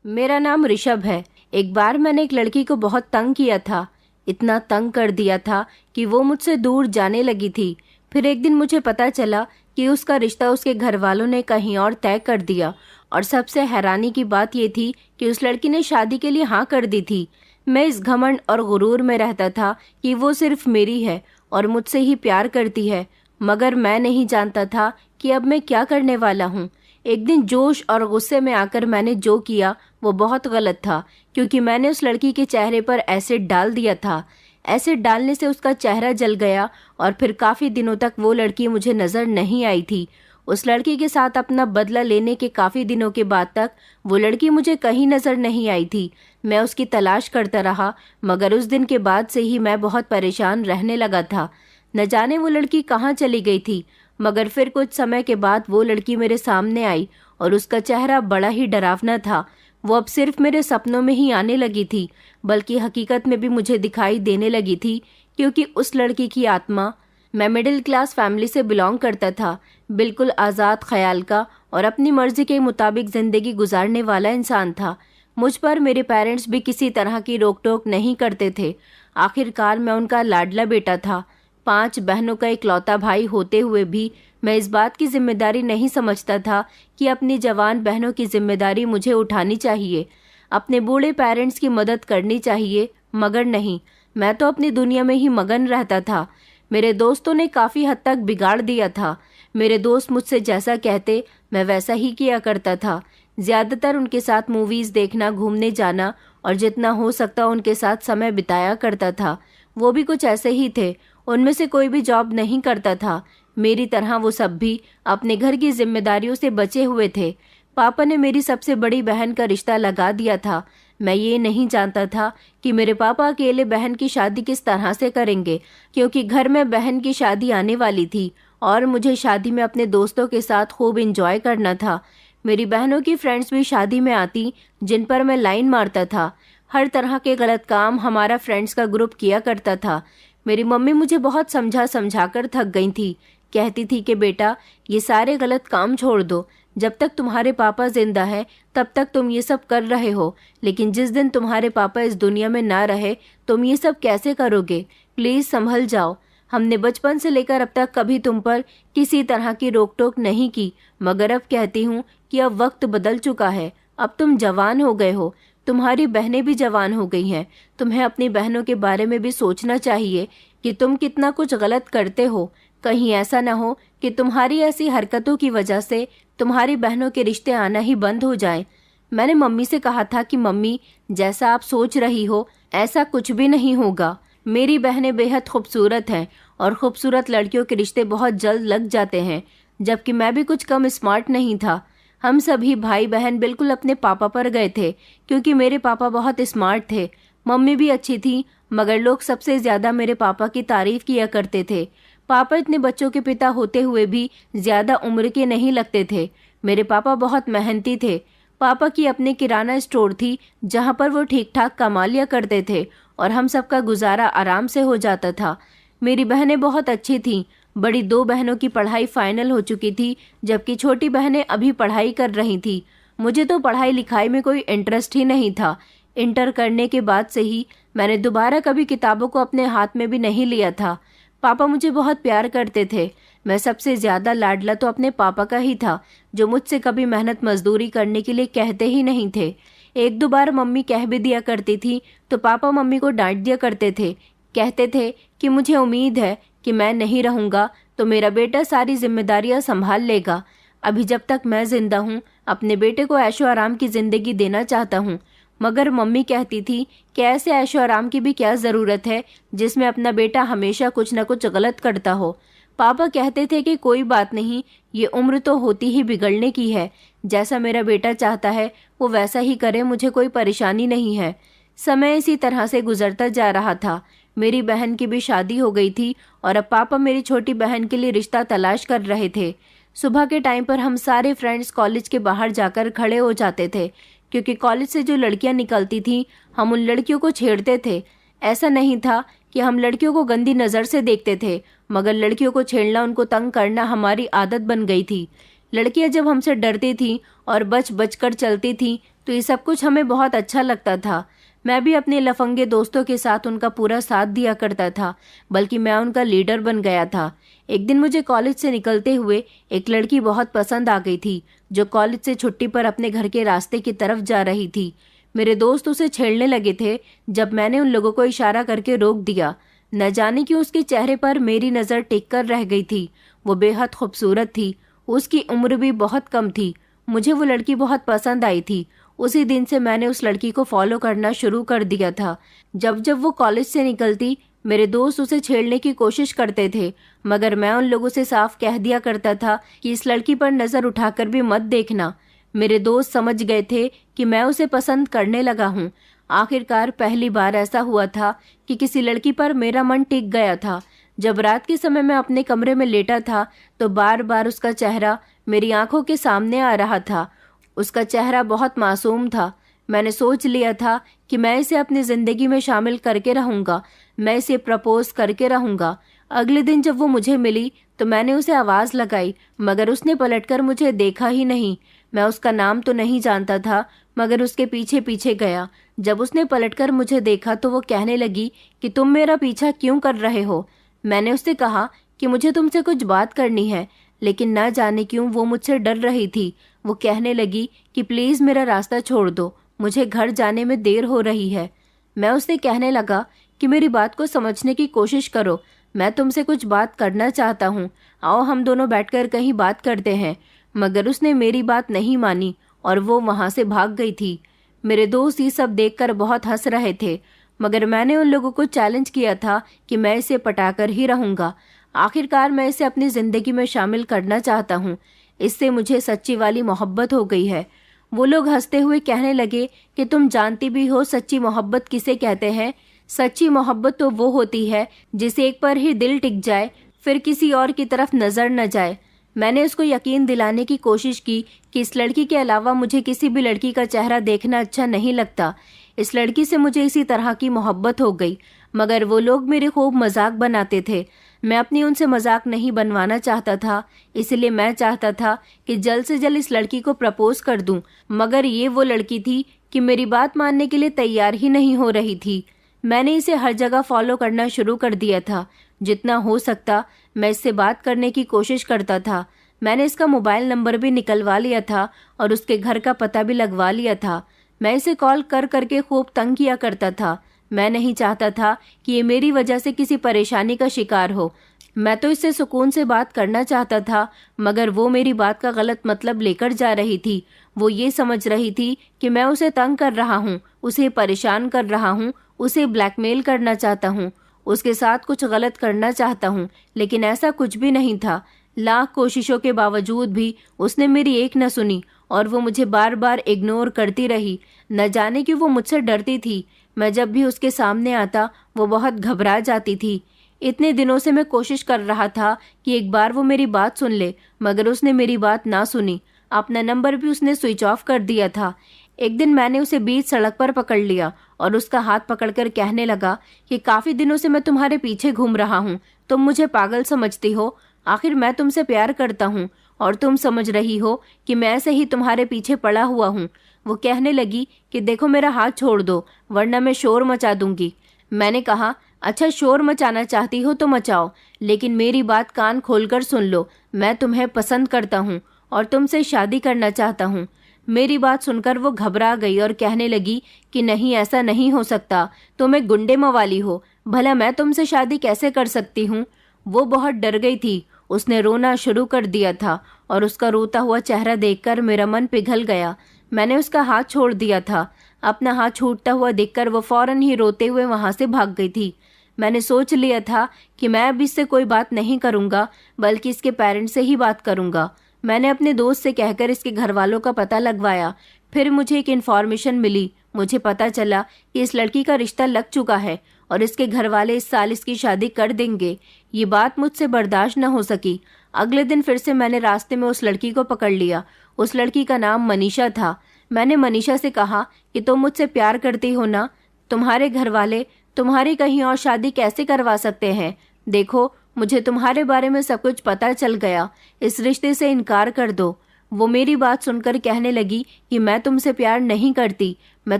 मेरा नाम ऋषभ है। एक बार मैंने एक लड़की को बहुत तंग किया था। इतना तंग कर दिया था कि वो मुझसे दूर जाने लगी थी। फिर एक दिन मुझे पता चला कि उसका रिश्ता उसके घर वालों ने कहीं और तय कर दिया। और सबसे हैरानी की बात ये थी कि उस लड़की ने शादी के लिए हाँ कर दी थी। मैं इस घमंड और गुरूर में रहता था कि वो सिर्फ मेरी है और मुझसे ही प्यार करती है, मगर मैं नहीं जानता था कि अब मैं क्या करने वाला हूँ। एक दिन जोश और गुस्से में आकर मैंने जो किया वो बहुत गलत था, क्योंकि मैंने उस लड़की के चेहरे पर एसिड डाल दिया था। एसिड डालने से उसका चेहरा जल गया और फिर काफ़ी दिनों तक वो लड़की मुझे नज़र नहीं आई थी। उस लड़की के साथ अपना बदला लेने के काफ़ी दिनों के बाद तक वो लड़की मुझे कहीं नज़र नहीं आई थी। मैं उसकी तलाश करता रहा, मगर उस दिन के बाद से ही मैं बहुत परेशान रहने लगा था। न जाने वो लड़की कहाँ चली गई थी, मगर फिर कुछ समय के बाद वो लड़की मेरे सामने आई और उसका चेहरा बड़ा ही डरावना था। वो अब सिर्फ मेरे सपनों में ही आने लगी थी, बल्कि हकीकत में भी मुझे दिखाई देने लगी थी, क्योंकि उस लड़की की आत्मा। मैं मिडिल क्लास फैमिली से बिलोंग करता था, बिल्कुल आज़ाद ख्याल का और अपनी मर्जी के मुताबिक ज़िंदगी गुजारने वाला इंसान था। मुझ पर मेरे पेरेंट्स भी किसी तरह की रोक टोक नहीं करते थे। आखिरकार मैं उनका लाडला बेटा था। 5 बहनों का इकलौता भाई होते हुए भी मैं इस बात की जिम्मेदारी नहीं समझता था कि अपनी जवान बहनों की जिम्मेदारी मुझे उठानी चाहिए, अपने बूढ़े पेरेंट्स की मदद करनी चाहिए। मगर नहीं, मैं तो अपनी दुनिया में ही मगन रहता था। मेरे दोस्तों ने काफ़ी हद तक बिगाड़ दिया था। मेरे दोस्त मुझसे जैसा कहते मैं वैसा ही किया करता था। ज़्यादातर उनके साथ मूवीज़ देखना, घूमने जाना और जितना हो सकता उनके साथ समय बिताया करता था। वो भी कुछ ऐसे ही थे। उनमें से कोई भी जॉब नहीं करता था। मेरी तरह वो सब भी अपने घर की जिम्मेदारियों से बचे हुए थे। पापा ने मेरी सबसे बड़ी बहन का रिश्ता लगा दिया था। मैं ये नहीं जानता था कि मेरे पापा अकेले बहन की शादी किस तरह से करेंगे, क्योंकि घर में बहन की शादी आने वाली थी और मुझे शादी में अपने दोस्तों के साथ खूब एंजॉय करना था। मेरी बहनों की फ्रेंड्स भी शादी में आती, जिन पर मैं लाइन मारता था। हर तरह के गलत काम हमारा फ्रेंड्स का ग्रुप किया करता था। मेरी मम्मी मुझे बहुत समझा समझा कर थक गई थी। कहती थी कि बेटा, ये सारे गलत काम छोड़ दो। जब तक तुम्हारे पापा जिंदा है तब तक तुम ये सब कर रहे हो, लेकिन जिस दिन तुम्हारे पापा इस दुनिया में ना रहे तुम ये सब कैसे करोगे? प्लीज़ संभल जाओ। हमने बचपन से लेकर अब तक कभी तुम पर किसी तरह की रोक टोक नहीं की, मगर अब कहती हूँ कि अब वक्त बदल चुका है। अब तुम जवान हो गए हो, तुम्हारी बहनें भी जवान हो गई हैं। तुम्हें अपनी बहनों के बारे में भी सोचना चाहिए कि तुम कितना कुछ गलत करते हो। कहीं ऐसा ना हो कि तुम्हारी ऐसी हरकतों की वजह से तुम्हारी बहनों के रिश्ते आना ही बंद हो जाएं। मैंने मम्मी से कहा था कि मम्मी, जैसा आप सोच रही हो ऐसा कुछ भी नहीं होगा। मेरी बहनें बेहद खूबसूरत हैं और खूबसूरत लड़कियों के रिश्ते बहुत जल्द लग जाते हैं, जबकि मैं भी कुछ कम स्मार्ट नहीं था। हम सभी भाई बहन बिल्कुल अपने पापा पर गए थे, क्योंकि मेरे पापा बहुत स्मार्ट थे। मम्मी भी अच्छी थी, मगर लोग सबसे ज़्यादा मेरे पापा की तारीफ किया करते थे। पापा इतने बच्चों के पिता होते हुए भी ज़्यादा उम्र के नहीं लगते थे। मेरे पापा बहुत मेहनती थे। पापा की अपनी किराना स्टोर थी, जहाँ पर वो ठीक ठाक कमा लिया करते थे और हम सबका गुजारा आराम से हो जाता था। मेरी बहनें बहुत अच्छी थीं। बड़ी 2 बहनों की पढ़ाई फाइनल हो चुकी थी, जबकि छोटी बहनें अभी पढ़ाई कर रही थीं। मुझे तो पढ़ाई लिखाई में कोई इंटरेस्ट ही नहीं था। इंटर करने के बाद से ही मैंने दोबारा कभी किताबों को अपने हाथ में भी नहीं लिया था। पापा मुझे बहुत प्यार करते थे। मैं सबसे ज़्यादा लाडला तो अपने पापा का ही था, जो मुझसे कभी मेहनत मजदूरी करने के लिए कहते ही नहीं थे। 1-2 बार मम्मी कह भी दिया करती थी तो पापा मम्मी को डांट दिया करते थे। कहते थे कि मुझे उम्मीद है कि मैं नहीं रहूँगा तो मेरा बेटा सारी जिम्मेदारियाँ संभाल लेगा। अभी जब तक मैं जिंदा हूँ अपने बेटे को ऐशो आराम की ज़िंदगी देना चाहता हूँ, मगर मम्मी कहती थी कि ऐसे ऐशो आराम की भी क्या ज़रूरत है जिसमें अपना बेटा हमेशा कुछ न कुछ गलत करता हो। पापा कहते थे कि कोई बात नहीं, ये उम्र तो होती ही बिगड़ने की है। जैसा मेरा बेटा चाहता है वो वैसा ही करे, मुझे कोई परेशानी नहीं है। समय इसी तरह से गुजरता जा रहा था। मेरी बहन की भी शादी हो गई थी और अब पापा मेरी छोटी बहन के लिए रिश्ता तलाश कर रहे थे। सुबह के टाइम पर हम सारे फ्रेंड्स कॉलेज के बाहर जाकर खड़े हो जाते थे, क्योंकि कॉलेज से जो लड़कियां निकलती थीं हम उन लड़कियों को छेड़ते थे। ऐसा नहीं था कि हम लड़कियों को गंदी नज़र से देखते थे, मगर लड़कियों को छेड़ना, उनको तंग करना हमारी आदत बन गई थी। लड़कियां जब हमसे डरती थीं और बच बच कर चलती थीं तो ये सब कुछ हमें बहुत अच्छा लगता था। मैं भी अपने लफंगे दोस्तों के साथ उनका पूरा साथ दिया करता था, बल्कि मैं उनका लीडर बन गया था। एक दिन मुझे कॉलेज से निकलते हुए एक लड़की बहुत पसंद आ गई थी, जो कॉलेज से छुट्टी पर अपने घर के रास्ते की तरफ जा रही थी। मेरे दोस्त उसे छेड़ने लगे थे जब मैंने उन लोगों को इशारा करके रोक दिया। न जाने क्यों उसके चेहरे पर मेरी नज़र टिक कर रह गई थी। वो बेहद खूबसूरत थी, उसकी उम्र भी बहुत कम थी। मुझे वो लड़की बहुत पसंद आई थी। उसी दिन से मैंने उस लड़की को फॉलो करना शुरू कर दिया था। जब जब वो कॉलेज से निकलती, मेरे दोस्त उसे छेड़ने की कोशिश करते थे, मगर मैं उन लोगों से साफ कह दिया करता था कि इस लड़की पर नज़र उठाकर भी मत देखना। मेरे दोस्त समझ गए थे कि मैं उसे पसंद करने लगा हूँ। आखिरकार पहली बार ऐसा हुआ था कि किसी लड़की पर मेरा मन टिक गया था। जब रात के समय मैं अपने कमरे में लेटा था तो बार बार उसका चेहरा मेरी आंखों के सामने आ रहा था। उसका चेहरा बहुत मासूम था। मैंने सोच लिया था कि मैं इसे अपनी ज़िंदगी में शामिल करके रहूँगा, मैं इसे प्रपोज करके रहूँगा। अगले दिन जब वो मुझे मिली तो मैंने उसे आवाज़ लगाई, मगर उसने पलटकर मुझे देखा ही नहीं। मैं उसका नाम तो नहीं जानता था, मगर उसके पीछे पीछे गया। जब उसने पलटकर मुझे देखा तो वो कहने लगी कि तुम मेरा पीछा क्यों कर रहे हो। मैंने उससे कहा कि मुझे तुमसे कुछ बात करनी है, लेकिन न जाने क्यों वो मुझसे डर रही थी। वो कहने लगी कि प्लीज़ मेरा रास्ता छोड़ दो, मुझे घर जाने में देर हो रही है। मैं उससे कहने लगा कि मेरी बात को समझने की कोशिश करो, मैं तुमसे कुछ बात करना चाहता हूँ, आओ हम दोनों बैठकर कहीं बात करते हैं। मगर उसने मेरी बात नहीं मानी और वो वहाँ से भाग गई थी। मेरे दोस्त ये सब देखकर बहुत हंस रहे थे, मगर मैंने उन लोगों को चैलेंज किया था कि मैं इसे पटाकर ही रहूँगा। आखिरकार मैं इसे अपनी ज़िंदगी में शामिल करना चाहता हूँ, इससे मुझे सच्ची वाली मोहब्बत हो गई है। वो लोग हंसते हुए कहने लगे कि तुम जानती भी हो सच्ची मोहब्बत किसे कहते हैं। सच्ची मोहब्बत तो वो होती है जिसे एक पर ही दिल टिक जाए, फिर किसी और की तरफ नजर न जाए। मैंने उसको यकीन दिलाने की कोशिश की कि इस लड़की के अलावा मुझे किसी भी लड़की का चेहरा देखना अच्छा नहीं लगता। इस लड़की से मुझे इसी तरह की मोहब्बत हो गई, मगर वो लोग मेरे खूब मजाक बनाते थे। मैं अपनी उनसे मजाक नहीं बनवाना चाहता था, इसलिए मैं चाहता था कि जल्द से जल्द इस लड़की को प्रपोज कर दूं, मगर ये वो लड़की थी कि मेरी बात मानने के लिए तैयार ही नहीं हो रही थी। मैंने इसे हर जगह फॉलो करना शुरू कर दिया था। जितना हो सकता मैं इससे बात करने की कोशिश करता था। मैंने इसका मोबाइल नंबर भी निकलवा लिया था और उसके घर का पता भी लगवा लिया था। मैं इसे कॉल कर करके खूब तंग किया करता था। मैं नहीं चाहता था कि ये मेरी वजह से किसी परेशानी का शिकार हो। मैं तो इससे सुकून से बात करना चाहता था, मगर वो मेरी बात का गलत मतलब लेकर जा रही थी। वो ये समझ रही थी कि मैं उसे तंग कर रहा हूँ, उसे परेशान कर रहा हूँ, उसे ब्लैकमेल करना चाहता हूँ, उसके साथ कुछ गलत करना चाहता हूँ, लेकिन ऐसा कुछ भी नहीं था। लाख कोशिशों के बावजूद भी उसने मेरी एक न सुनी और वो मुझे बार बार इग्नोर करती रही। न जाने कि वो मुझसे डरती थी। मैं जब भी उसके सामने आता वो बहुत घबरा जाती थी। इतने दिनों से मैं कोशिश कर रहा था कि एक बार वो मेरी बात सुन ले, मगर उसने मेरी बात ना सुनी। अपना नंबर भी उसने स्विच ऑफ कर दिया था। एक दिन मैंने उसे बीच सड़क पर पकड़ लिया और उसका हाथ पकड़कर कहने लगा कि काफी दिनों से मैं तुम्हारे पीछे घूम रहा हूँ, तुम मुझे पागल समझती हो। आखिर मैं तुमसे प्यार करता हूँ और तुम समझ रही हो कि मैं ऐसे ही तुम्हारे पीछे पड़ा हुआ हूँ। वो कहने लगी कि देखो मेरा हाथ छोड़ दो, वरना मैं शोर मचा दूंगी। मैंने कहा अच्छा शोर मचाना चाहती हो तो मचाओ, लेकिन मेरी बात कान खोलकर सुन लो। मैं तुम्हें पसंद करता हूँ और तुमसे शादी करना चाहता हूँ। मेरी बात सुनकर वो घबरा गई और कहने लगी कि नहीं, ऐसा नहीं हो सकता, तुम एक गुंडे मवाली हो, भला मैं तुमसे शादी कैसे कर सकती हूँ। वो बहुत डर गई थी। उसने रोना शुरू कर दिया था और उसका रोता हुआ चेहरा देखकर मेरा मन पिघल गया। मैंने उसका हाथ छोड़ दिया था। अपना हाथ छूटता हुआ देखकर वो फौरन ही रोते हुए वहां से भाग गई थी। मैंने सोच लिया था कि मैं अब इससे कोई बात नहीं करूंगा, बल्कि इसके पेरेंट्स से ही बात करूंगा। मैंने अपने दोस्त से कहकर इसके घर वालों का पता लगवाया। फिर मुझे एक इन्फॉर्मेशन मिली। मुझे पता चला कि इस लड़की का रिश्ता लग चुका है और इसके घर वाले इस साल इसकी शादी कर देंगे। ये बात मुझसे बर्दाश्त न हो सकी। अगले दिन फिर से मैंने रास्ते में उस लड़की को पकड़ लिया। उस लड़की का नाम मनीषा था। मैंने मनीषा से कहा कि तुम मुझसे प्यार करती हो ना, तुम्हारे घर वाले तुम्हारी कहीं और शादी कैसे करवा सकते हैं। देखो मुझे तुम्हारे बारे में सब कुछ पता चल गया, इस रिश्ते से इनकार कर दो। वो मेरी बात सुनकर कहने लगी कि मैं तुमसे प्यार नहीं करती। मैं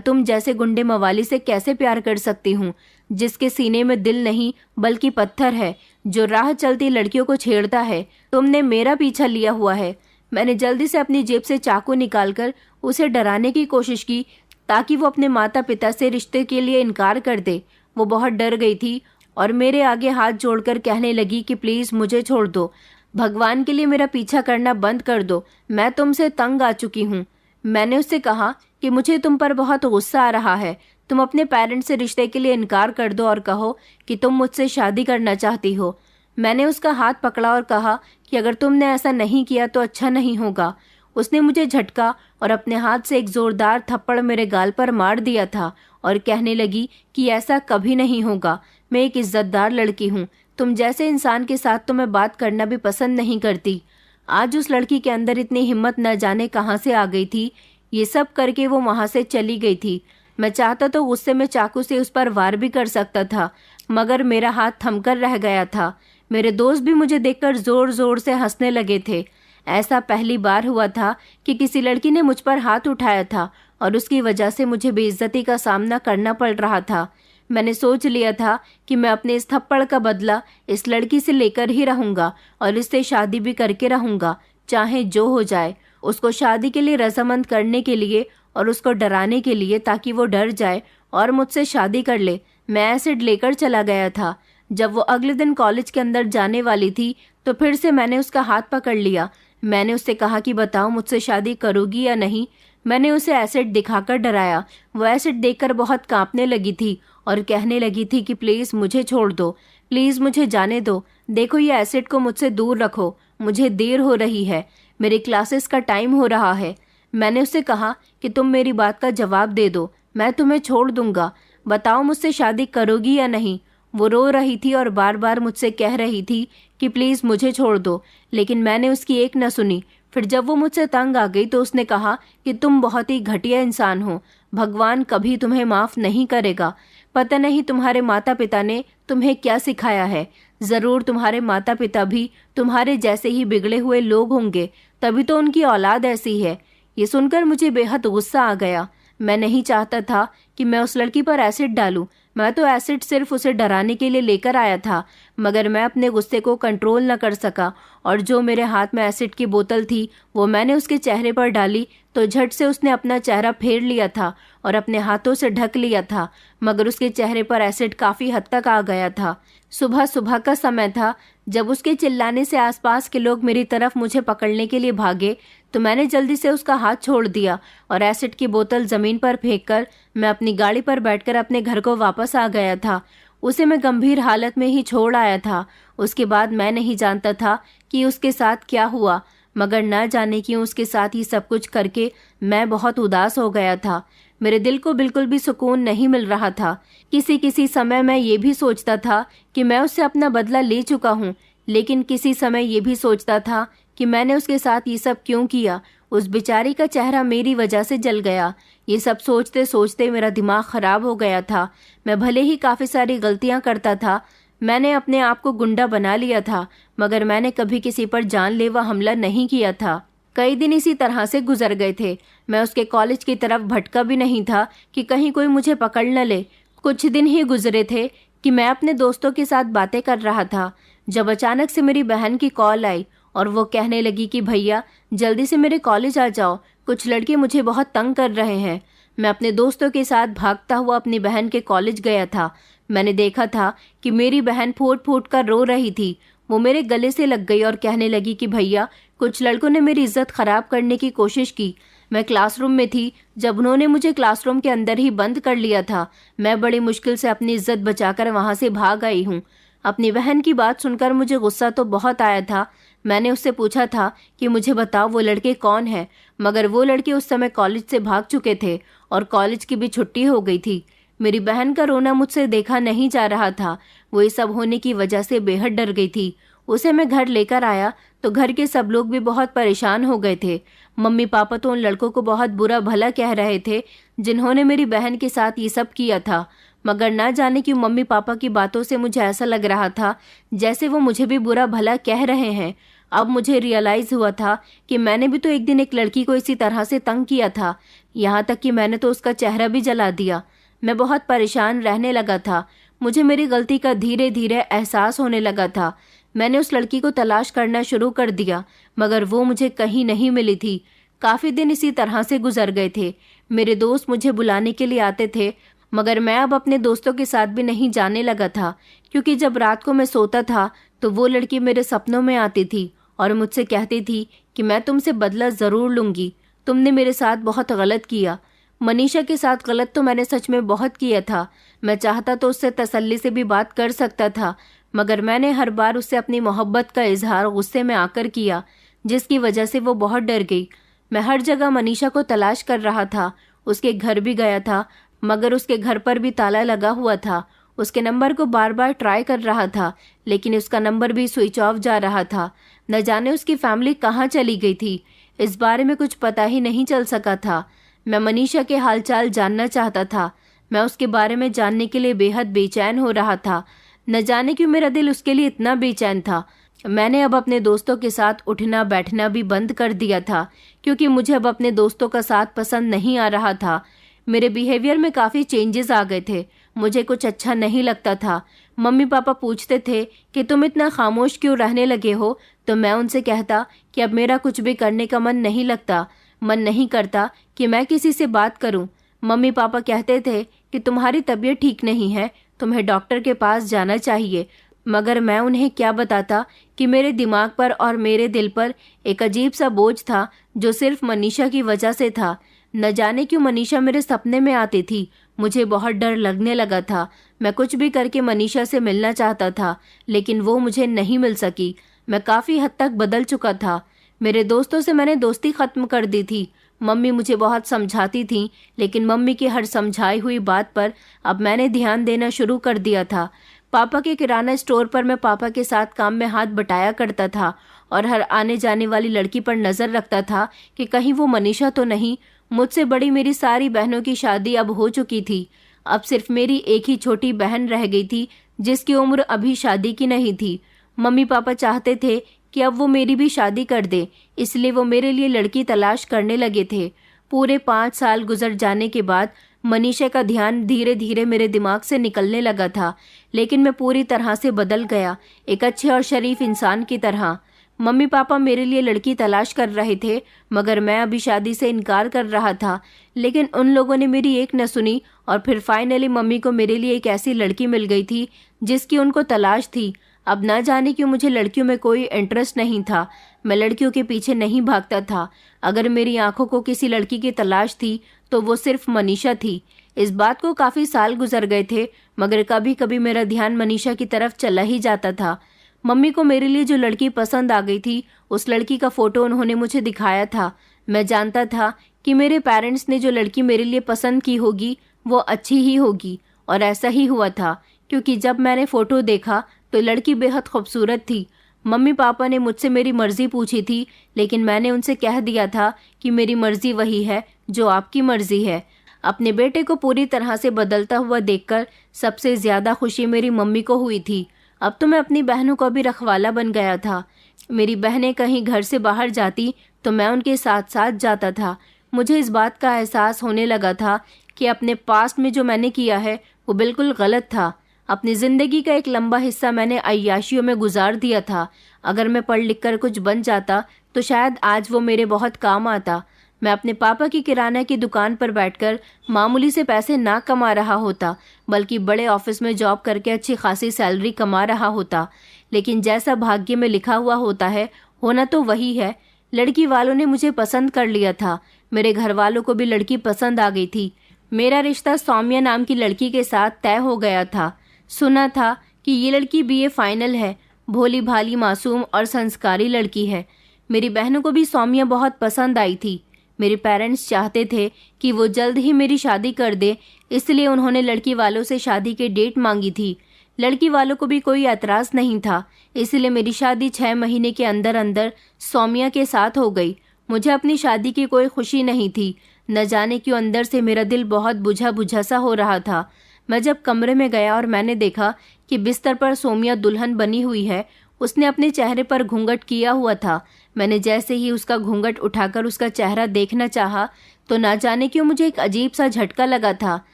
तुम जैसे गुंडे मवाली से कैसे प्यार कर सकती हूँ, जिसके सीने में दिल नहीं बल्कि पत्थर है, जो राह चलती लड़कियों को छेड़ता है। तुमने मेरा पीछा लिया हुआ है। मैंने जल्दी से अपनी जेब से चाकू निकालकर उसे डराने की कोशिश की ताकि वो अपने माता पिता से रिश्ते के लिए इनकार कर दे। वो बहुत डर गई थी और मेरे आगे हाथ जोड़कर कहने लगी कि प्लीज़ मुझे छोड़ दो, भगवान के लिए मेरा पीछा करना बंद कर दो, मैं तुमसे तंग आ चुकी हूँ। मैंने उससे कहा कि मुझे तुम पर बहुत गुस्सा आ रहा है। तुम अपने पेरेंट्स से रिश्ते के लिए इनकार कर दो और कहो कि तुम मुझसे शादी करना चाहती हो। मैंने उसका हाथ पकड़ा और कहा कि अगर तुमने ऐसा नहीं किया तो अच्छा नहीं होगा। उसने मुझे झटका और अपने हाथ से एक जोरदार थप्पड़ मेरे गाल पर मार दिया था और कहने लगी कि ऐसा कभी नहीं होगा। मैं एक इज्जतदार लड़की हूँ, तुम जैसे इंसान के साथ तो मैं बात करना भी पसंद नहीं करती। आज उस लड़की के अंदर इतनी हिम्मत न जाने कहाँ से आ गई थी। ये सब करके वो वहाँ से चली गई थी। मैं चाहता तो गुस्से में चाकू से उस पर वार भी कर सकता था, मगर मेरा हाथ थमकर रह गया था। मेरे दोस्त भी मुझे देखकर जोर जोर से हंसने लगे थे। ऐसा पहली बार हुआ था कि किसी लड़की ने मुझ पर हाथ उठाया था और उसकी वजह से मुझे बेइज्जती का सामना करना पड़ रहा था। मैंने सोच लिया था कि मैं अपने इस थप्पड़ का बदला इस लड़की से लेकर ही रहूंगा और इससे शादी भी करके रहूंगा, चाहे जो हो जाए। उसको शादी के लिए रजामंद करने के लिए और उसको डराने के लिए, ताकि वो डर जाए और मुझसे शादी कर ले। मैं एसिड लेकर चला गया था। जब वो अगले दिन कॉलेज के अंदर जाने वाली थी तो फिर से मैंने उसका हाथ पकड़ लिया। मैंने उससे कहा कि बताओ मुझसे शादी करोगी या नहीं। मैंने उसे एसिड दिखाकर डराया। वो एसिड देखकर बहुत कांपने लगी थी और कहने लगी थी कि प्लीज़ मुझे छोड़ दो, प्लीज़ मुझे जाने दो। देखो ये एसिड को मुझसे दूर रखो, मुझे देर हो रही है, मेरी क्लासेस का टाइम हो रहा है। मैंने उससे कहा कि तुम मेरी बात का जवाब दे दो, मैं तुम्हें छोड़ दूंगा, बताओ मुझसे शादी करोगी या नहीं। वो रो रही थी और बार बार मुझसे कह रही थी कि प्लीज़ मुझे छोड़ दो, लेकिन मैंने उसकी एक न सुनी। फिर जब वो मुझसे तंग आ गई तो उसने कहा कि तुम बहुत ही घटिया इंसान हो, भगवान कभी तुम्हें माफ़ नहीं करेगा। पता नहीं तुम्हारे माता पिता ने तुम्हें क्या सिखाया है। ज़रूर तुम्हारे माता पिता भी तुम्हारे जैसे ही बिगड़े हुए लोग होंगे, तभी तो उनकी औलाद ऐसी है। ये सुनकर मुझे बेहद गुस्सा आ गया। मैं नहीं चाहता था कि मैं उस लड़की पर एसिड डालूं। मैं तो एसिड सिर्फ उसे डराने के लिए लेकर आया था, मगर मैं अपने गुस्से को कंट्रोल न कर सका और जो मेरे हाथ में एसिड की बोतल थी वो मैंने उसके चेहरे पर डाली तो झट से उसने अपना चेहरा फेर लिया था और अपने हाथों से ढक लिया था, मगर उसके चेहरे पर एसिड काफ़ी हद तक आ गया था। सुबह सुबह का समय था। जब उसके चिल्लाने से आसपास के लोग मेरी तरफ मुझे पकड़ने के लिए भागे तो मैंने जल्दी से उसका हाथ छोड़ दिया और एसिड की बोतल ज़मीन पर फेंककर मैं अपनी गाड़ी पर बैठकर अपने घर को वापस आ गया था। उसे मैं गंभीर हालत में ही छोड़ आया था। उसके बाद मैं नहीं जानता था कि उसके साथ क्या हुआ, मगर न जाने क्यों उसके साथ ही सब कुछ करके मैं बहुत उदास हो गया था। मेरे दिल को बिल्कुल भी सुकून नहीं मिल रहा था। किसी किसी समय मैं ये भी सोचता था कि मैं उससे अपना बदला ले चुका हूँ, लेकिन किसी समय ये भी सोचता था कि मैंने उसके साथ ये सब क्यों किया। उस बेचारी का चेहरा मेरी वजह से जल गया। ये सब सोचते सोचते मेरा दिमाग खराब हो गया था। मैं भले ही काफ़ी सारी गलतियाँ करता था, मैंने अपने आप को गुंडा बना लिया था, मगर मैंने कभी किसी पर जानलेवा हमला नहीं किया था। कई दिन इसी तरह से गुजर गए थे। मैं उसके कॉलेज की तरफ भटका भी नहीं था कि कहीं कोई मुझे पकड़ न ले। कुछ दिन ही गुजरे थे कि मैं अपने दोस्तों के साथ बातें कर रहा था, जब अचानक से मेरी बहन की कॉल आई और वो कहने लगी कि भैया जल्दी से मेरे कॉलेज आ जाओ, कुछ लड़के मुझे बहुत तंग कर रहे हैं। मैं अपने दोस्तों के साथ भागता हुआ अपनी बहन के कॉलेज गया था। मैंने देखा था कि मेरी बहन फूट फूट कर रो रही थी। वो मेरे गले से लग गई और कहने लगी कि भैया कुछ लड़कों ने मेरी इज्जत खराब करने की कोशिश की। मैं क्लासरूम में थी जब उन्होंने मुझे क्लासरूम के अंदर ही बंद कर लिया था। मैं बड़ी मुश्किल से अपनी इज्जत बचाकर वहां से भाग आई हूँ। अपनी बहन की बात सुनकर मुझे गुस्सा तो बहुत आया था। मैंने उससे पूछा था कि मुझे बताओ वो लड़के कौन है, मगर वो लड़के उस समय कॉलेज से भाग चुके थे और कॉलेज की भी छुट्टी हो गई थी। मेरी बहन का रोना मुझसे देखा नहीं जा रहा था। वो ये सब होने की वजह से बेहद डर गई थी। उसे मैं घर लेकर आया तो घर के सब लोग भी बहुत परेशान हो गए थे। मम्मी पापा तो उन लड़कों को बहुत बुरा भला कह रहे थे जिन्होंने मेरी बहन के साथ ये सब किया था, मगर ना जाने क्यों मम्मी पापा की बातों से मुझे ऐसा लग रहा था जैसे वो मुझे भी बुरा भला कह रहे हैं। अब मुझे रियलाइज हुआ था कि मैंने भी तो एक दिन एक लड़की को इसी तरह से तंग किया था, यहाँ तक कि मैंने तो उसका चेहरा भी जला दिया। मैं बहुत परेशान रहने लगा था। मुझे मेरी गलती का धीरे धीरे एहसास होने लगा था। मैंने उस लड़की को तलाश करना शुरू कर दिया, मगर वो मुझे कहीं नहीं मिली थी। काफ़ी दिन इसी तरह से गुजर गए थे। मेरे दोस्त मुझे बुलाने के लिए आते थे, मगर मैं अब अपने दोस्तों के साथ भी नहीं जाने लगा था, क्योंकि जब रात को मैं सोता था तो वो लड़की मेरे सपनों में आती थी और मुझसे कहती थी कि मैं तुमसे बदला ज़रूर लूँगी, तुमने मेरे साथ बहुत गलत किया। मनीषा के साथ गलत तो मैंने सच में बहुत किया था। मैं चाहता तो उससे तसल्ली से भी बात कर सकता था, मगर मैंने हर बार उससे अपनी मोहब्बत का इजहार गुस्से में आकर किया, जिसकी वजह से वो बहुत डर गई। मैं हर जगह मनीषा को तलाश कर रहा था। उसके घर भी गया था, मगर उसके घर पर भी ताला लगा हुआ था। उसके नंबर को बार बार ट्राई कर रहा था, लेकिन उसका नंबर भी स्विच ऑफ जा रहा था। न जाने उसकी फैमिली कहाँ चली गई थी। इस बारे में कुछ पता ही नहीं चल सका था। मैं मनीषा के हालचाल जानना चाहता था। मैं उसके बारे में जानने के लिए बेहद बेचैन हो रहा था। न जाने क्यों मेरा दिल उसके लिए इतना बेचैन था। मैंने अब अपने दोस्तों के साथ उठना बैठना भी बंद कर दिया था, क्योंकि मुझे अब अपने दोस्तों का साथ पसंद नहीं आ रहा था। मेरे बिहेवियर में काफ़ी चेंजेस आ गए थे। मुझे कुछ अच्छा नहीं लगता था। मम्मी पापा पूछते थे कि तुम इतना खामोश क्यों रहने लगे हो, तो मैं उनसे कहता कि अब मेरा कुछ भी करने का मन नहीं लगता। मन नहीं करता कि मैं किसी से बात करूं। मम्मी पापा कहते थे कि तुम्हारी तबीयत ठीक नहीं है, तुम्हें डॉक्टर के पास जाना चाहिए। मगर मैं उन्हें क्या बताता कि मेरे दिमाग पर और मेरे दिल पर एक अजीब सा बोझ था, जो सिर्फ मनीषा की वजह से था। न जाने क्यों मनीषा मेरे सपने में आती थी। मुझे बहुत डर लगने लगा था। मैं कुछ भी करके मनीषा से मिलना चाहता था, लेकिन वो मुझे नहीं मिल सकी। मैं काफ़ी हद तक बदल चुका था। मेरे दोस्तों से मैंने दोस्ती ख़त्म कर दी थी। मम्मी मुझे बहुत समझाती थी, लेकिन मम्मी की हर समझाई हुई बात पर अब मैंने ध्यान देना शुरू कर दिया था। पापा के किराना स्टोर पर मैं पापा के साथ काम में हाथ बटाया करता था और हर आने जाने वाली लड़की पर नज़र रखता था कि कहीं वो मनीषा तो नहीं। मुझसे बड़ी मेरी सारी बहनों की शादी अब हो चुकी थी। अब सिर्फ मेरी एक ही छोटी बहन रह गई थी, जिसकी उम्र अभी शादी की नहीं थी। मम्मी पापा चाहते थे कि अब वो मेरी भी शादी कर दे, इसलिए वो मेरे लिए लड़की तलाश करने लगे थे। पूरे 5 साल गुजर जाने के बाद मनीषा का ध्यान धीरे धीरे मेरे दिमाग से निकलने लगा था, लेकिन मैं पूरी तरह से बदल गया, एक अच्छे और शरीफ इंसान की तरह। मम्मी पापा मेरे लिए लड़की तलाश कर रहे थे, मगर मैं अभी शादी से इनकार कर रहा था। लेकिन उन लोगों ने मेरी एक न सुनी और फिर फाइनली मम्मी को मेरे लिए एक ऐसी लड़की मिल गई थी जिसकी उनको तलाश थी। अब ना जाने क्यों मुझे लड़कियों में कोई इंटरेस्ट नहीं था। मैं लड़कियों के पीछे नहीं भागता था। अगर मेरी आंखों को किसी लड़की की तलाश थी तो वो सिर्फ मनीषा थी। इस बात को काफ़ी साल गुजर गए थे, मगर कभी कभी मेरा ध्यान मनीषा की तरफ चला ही जाता था। मम्मी को मेरे लिए जो लड़की पसंद आ गई थी, उस लड़की का फ़ोटो उन्होंने मुझे दिखाया था। मैं जानता था कि मेरे पेरेंट्स ने जो लड़की मेरे लिए पसंद की होगी वो अच्छी ही होगी, और ऐसा ही हुआ था, क्योंकि जब मैंने फ़ोटो देखा तो लड़की बेहद खूबसूरत थी। मम्मी पापा ने मुझसे मेरी मर्ज़ी पूछी थी, लेकिन मैंने उनसे कह दिया था कि मेरी मर्ज़ी वही है जो आपकी मर्ज़ी है। अपने बेटे को पूरी तरह से बदलता हुआ देखकर सबसे ज़्यादा खुशी मेरी मम्मी को हुई थी। अब तो मैं अपनी बहनों का भी रखवाला बन गया था। मेरी बहनें कहीं घर से बाहर जाती तो मैं उनके साथ साथ जाता था। मुझे इस बात का एहसास होने लगा था कि अपने पास्ट में जो मैंने किया है वो बिल्कुल गलत था। अपनी ज़िंदगी का एक लंबा हिस्सा मैंने अय्याशियों में गुजार दिया था। अगर मैं पढ़ लिख कर कुछ बन जाता तो शायद आज वो मेरे बहुत काम आता। मैं अपने पापा की किराना की दुकान पर बैठकर मामूली से पैसे ना कमा रहा होता, बल्कि बड़े ऑफिस में जॉब करके अच्छी खासी सैलरी कमा रहा होता। लेकिन जैसा भाग्य में लिखा हुआ होता है, होना तो वही है। लड़की वालों ने मुझे पसंद कर लिया था। मेरे घर वालों को भी लड़की पसंद आ गई थी। मेरा रिश्ता सौम्या नाम की लड़की के साथ तय हो गया था। सुना था कि ये लड़की बीए फाइनल है, भोली भाली मासूम और संस्कारी लड़की है। मेरी बहनों को भी सौम्या बहुत पसंद आई थी। मेरे पेरेंट्स चाहते थे कि वो जल्द ही मेरी शादी कर दे, इसलिए उन्होंने लड़की वालों से शादी के डेट मांगी थी। लड़की वालों को भी कोई एतराज़ नहीं था, इसलिए मेरी शादी 6 महीने के अंदर अंदर सौम्या के साथ हो गई। मुझे अपनी शादी की कोई खुशी नहीं थी। न जाने क्यों अंदर से मेरा दिल बहुत बुझा बुझा सा हो रहा था। मैं जब कमरे में गया और मैंने देखा कि बिस्तर पर सोमिया दुल्हन बनी हुई है, उसने अपने चेहरे पर घूंघट किया हुआ था। मैंने जैसे ही उसका घूंघट उठाकर उसका चेहरा देखना चाहा तो ना जाने क्यों मुझे एक अजीब सा झटका लगा था।